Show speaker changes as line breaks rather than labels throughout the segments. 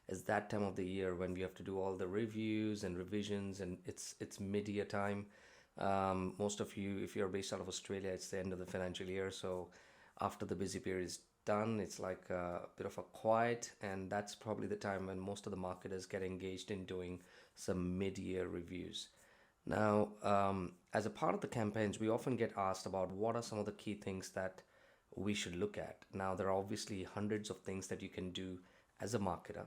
is that time of the year when you have to do all the reviews and revisions, and it's mid-year time. Most of you, if you're based out of Australia, it's the end of the financial year. So after the busy period is done, it's like a bit of a quiet, and that's probably the time when most of the marketers get engaged in doing some mid-year reviews. Now, as a part of the campaigns, we often get asked about what are some of the key things that we should look at. Now, there are obviously hundreds of things that you can do as a marketer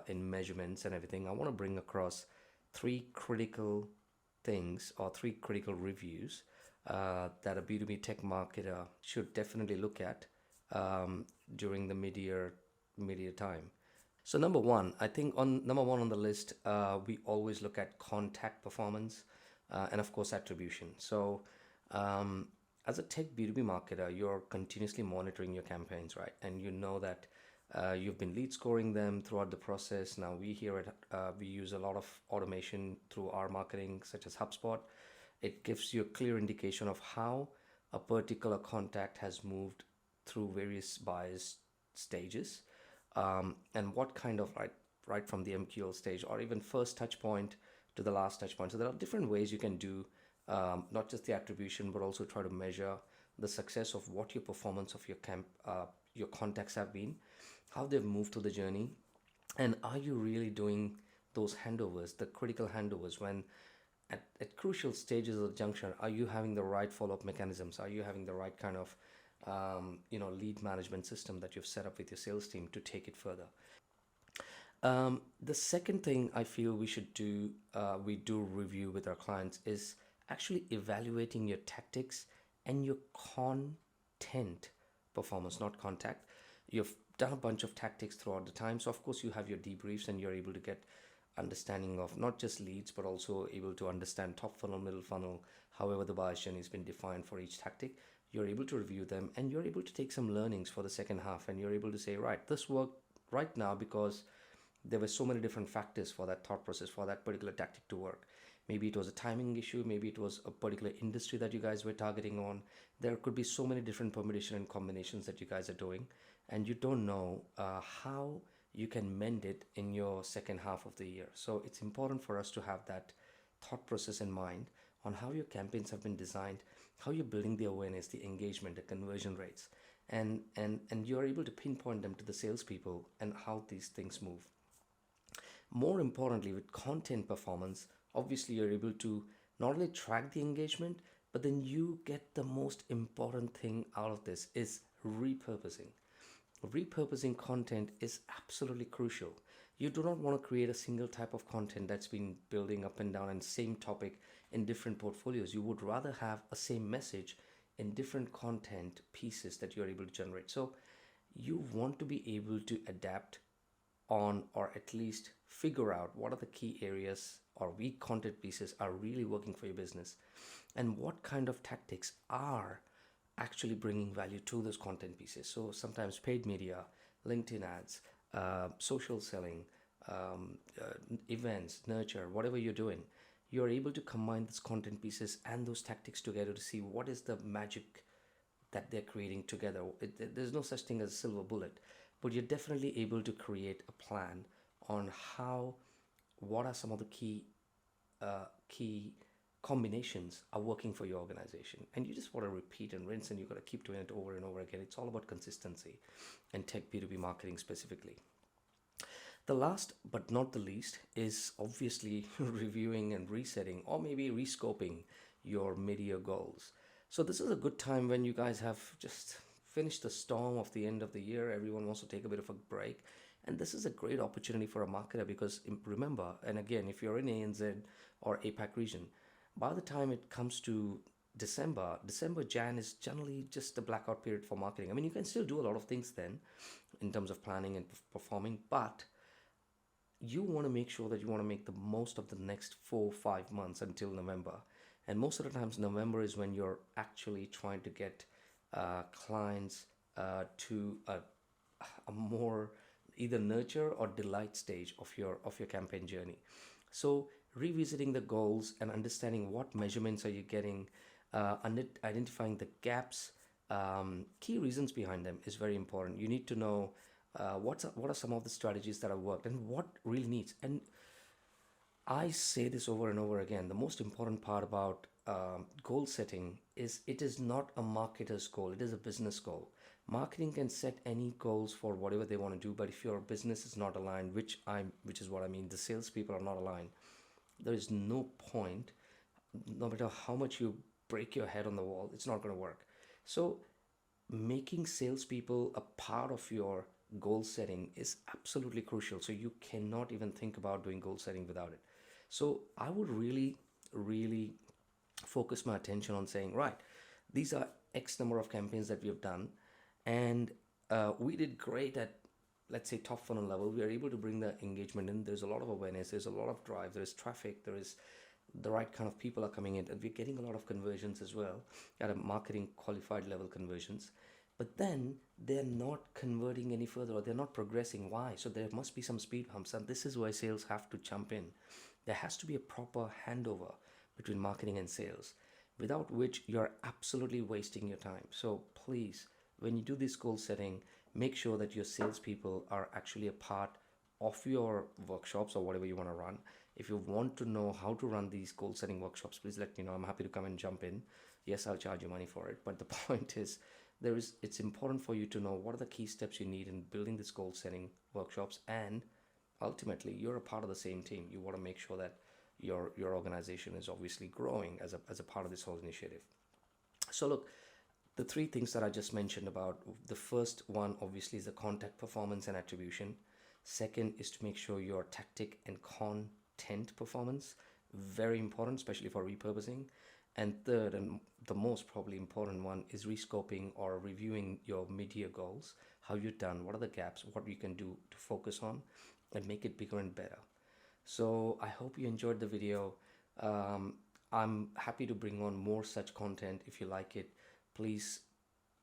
in measurements and everything. I want to bring across three critical things or three critical reviews that a B2B tech marketer should definitely look at during the mid-year time. So number one, I think on number one on the list, we always look at contact performance and of course attribution. So um, as a tech B2B marketer, you're continuously monitoring your campaigns, right? And you know that you've been lead scoring them throughout the process. Now we here at we use a lot of automation through our marketing, such as HubSpot. It gives you a clear indication of how a particular contact has moved through various buyers stages, and what kind of right from the MQL stage or even first touch point to the last touch point. So there are different ways you can do not just the attribution, but also try to measure the success of what your performance of your contacts have been, how they've moved through the journey, and are you really doing those handovers, the critical handovers when at crucial stages of the junction, are you having the right follow-up mechanisms? Are you having the right kind of lead management system that you've set up with your sales team to take it further? The second thing I feel we do review with our clients is actually evaluating your tactics and your content performance, not contact. You've done a bunch of tactics throughout the time. So of course you have your debriefs and you're able to get understanding of not just leads, but also able to understand top funnel, middle funnel, however the buyer's journey has been defined for each tactic. You're able to review them and you're able to take some learnings for the second half, and you're able to say, right, this worked right now because there were so many different factors for that thought process for that particular tactic to work. Maybe it was a timing issue, maybe it was a particular industry that you guys were targeting on. There could be so many different permutation and combinations that you guys are doing, and you don't know how you can mend it in your second half of the year. So it's important for us to have that thought process in mind on how your campaigns have been designed, how you're building the awareness, the engagement, the conversion rates, and you're able to pinpoint them to the salespeople and how these things move. More importantly, with content performance, obviously you're able to not only track the engagement, but then you get the most important thing out of this is repurposing. Repurposing content is absolutely crucial. You do not want to create a single type of content that's been building up and down and same topic in different portfolios. You would rather have a same message in different content pieces that you're able to generate. So you want to be able to adapt on, or at least figure out what are the key areas or weak content pieces are really working for your business, and what kind of tactics are actually bringing value to those content pieces. So sometimes paid media, LinkedIn ads, social selling, events, nurture, whatever you're doing, you're able to combine these content pieces and those tactics together to see what is the magic that they're creating together. There's no such thing as a silver bullet, but you're definitely able to create a plan on what are some of the key combinations are working for your organization, and you just want to repeat and rinse, and you got to keep doing it over and over again. It's all about consistency and tech B2B marketing specifically. The last but not the least is obviously reviewing and resetting or maybe rescoping your mid-year goals. So this is a good time when you guys have just finished the storm of the end of the year. Everyone wants to take a bit of a break. And this is a great opportunity for a marketer because remember, and again, if you're in ANZ or APAC region, by the time it comes to December, Jan is generally just a blackout period for marketing. I mean, you can still do a lot of things then in terms of planning and performing, but you want to make sure that you want to make the most of the next 4 or 5 months until November. And most of the times, November is when you're actually trying to get clients to a more either nurture or delight stage of your campaign journey. So revisiting the goals and understanding what measurements are you getting, and identifying the gaps, key reasons behind them is very important. You need to know What are some of the strategies that have worked and what really needs. And I say this over and over again. The most important part about goal setting is it is not a marketer's goal, it is a business goal. Marketing can set any goals for whatever they want to do, but if your business is not aligned, which is what I mean, the salespeople are not aligned, there is no point. No matter how much you break your head on the wall, it's not going to work. So making salespeople a part of your goal setting is absolutely crucial. So you cannot even think about doing goal setting without it. So I would really, really focus my attention on saying, right, these are X number of campaigns that we have done, and we did great at, let's say, top funnel level. We are able to bring the engagement in. There's a lot of awareness, there's a lot of drive, there is traffic, there is the right kind of people are coming in, and we're getting a lot of conversions as well at a marketing qualified level conversions. But then they're not converting any further, or they're not progressing. Why? So there must be some speed humps, and this is why sales have to jump in. There has to be a proper handover between marketing and sales, without which you're absolutely wasting your time. So please, when you do this goal setting, make sure that your salespeople are actually a part of your workshops or whatever you want to run. If you want to know how to run these goal setting workshops, please let me know. I'm happy to come and jump in. Yes, I'll charge you money for it, but the point is, it's important for you to know what are the key steps you need in building this goal setting workshops, and ultimately you're a part of the same team. You want to make sure that your organization is obviously growing as a part of this whole initiative. So look, the three things that I just mentioned about, the first one obviously is the contact performance and attribution. Second is to make sure your tactic and content performance, very important, especially for repurposing. And third, and the most probably important one, is rescoping or reviewing your mid-year goals, how you've done, what are the gaps, what you can do to focus on and make it bigger and better. So I hope you enjoyed the video. I'm happy to bring on more such content. If you like it, please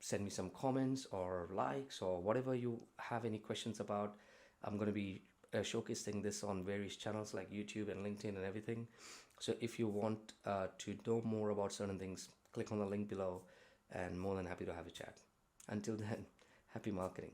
send me some comments or likes or whatever you have any questions about. I'm going to be showcasing this on various channels like YouTube and LinkedIn and everything. So if you want to know more about certain things, click on the link below, and more than happy to have a chat. Until then, happy marketing.